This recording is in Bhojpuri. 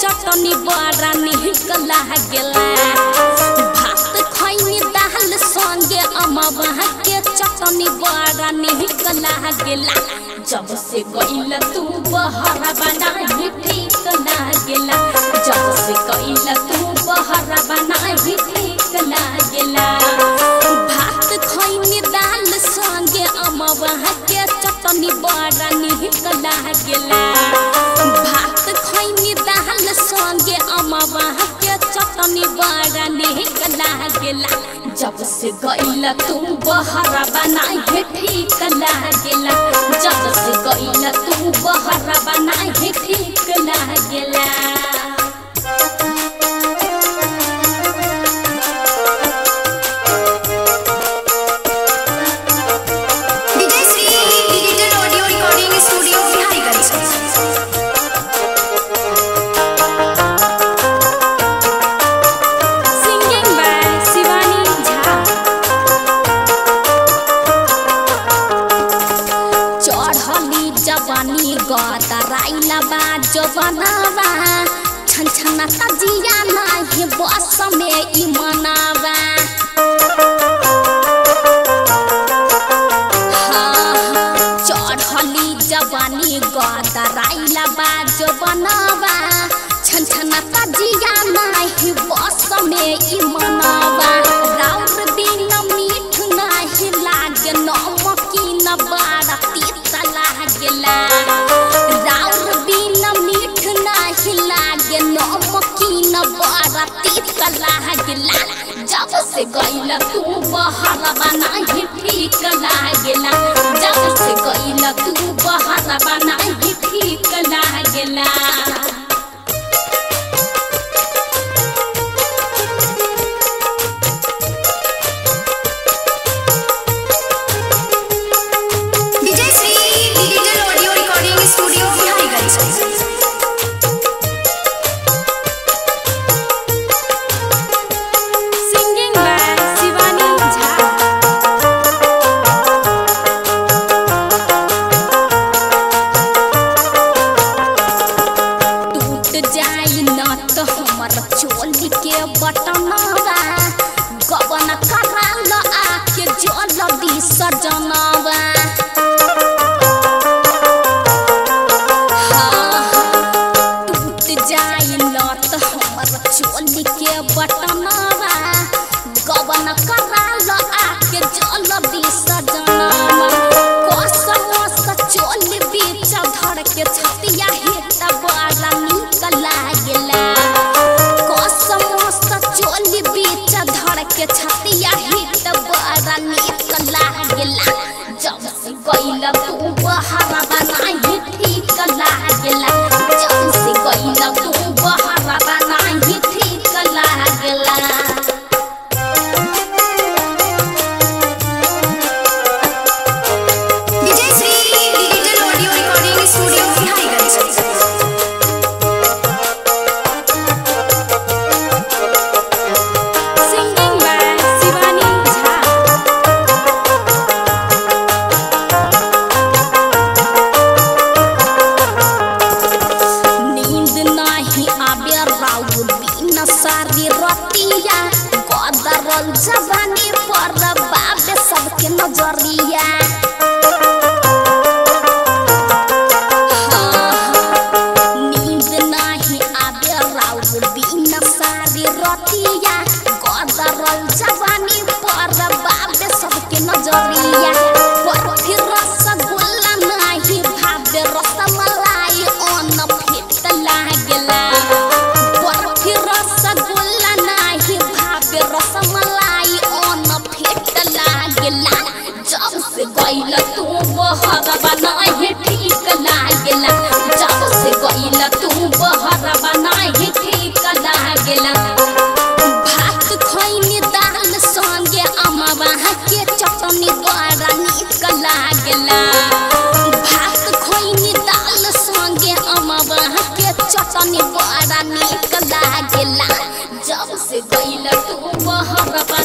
चटनी बड़ा निक लागेला भात खैनी दाल संगे अमवा के चटनी बड़ा निक लागेला जब से गइला तू बहरा बनाई ठीक लागेला जब से गइला तू बहरा बनाई ठीक लागेला भात खैनी दाल संगे अमवा के चटनी बड़ा निक लागेला भात खैनी दाल संगे अमवा के चटनी बड़ा निक लागेला जब से गइला तू बहरा बनाई ठीक लागेला जब से गइला तू बहरा बनाई ठीक लागेला जवानी गदराइला बा जवानावा छन छना तजिया नाही बस में ई मनावा चढ़ली जवानी गदराइला बा जवानावा छन छना तजिया नाही बस में ई मनावा राउर दिन मीठ नाही लागे नमकीन बड़ा राउर बिन मीठ नाही लागे नमकीन बड़ा तीत लागेला जब से गइला तू बहरा बनाई ठीक लागेला जब से गइला तू बहरा बनाई ठीक लागेला चोली के बटनवा गबन कराल आके जल्दी सजनवा टूट जाई लत हमर चोली के बटनवा गबन कराल आके जल्दी सजनवा कसम से चोली बीच धर के छतिया हेत बड़ा निक लागेला चोली बीच धर के छतिया हिट बड़ा निक लागेला जब से गइला तू बहरा बनाई ठीक लागेला जब से गइला तू बहरा बनाई ठीक लागेला सारी रतिया गदरल जवानी पर बाबे सबके नजरिया नींद नहीं आबे राउर बिन सारी रतिया गदरल जवानी पर बाबे सबके नजरिया फिर रसगुल्ला नहीं भाबे रसमलाई अन फेट लागेला रसमलाई अन फेट लागेला जब से गइला तू बहरा बनाई ठीक लागेला जब से गइला तू बहरा बनाई ठीक लागेला भात खैनी दाल संगे अमवा के चटनी बड़ा निक लागेला भात तनी बड़ा नीक लागेला जब से गइल तू बहरवा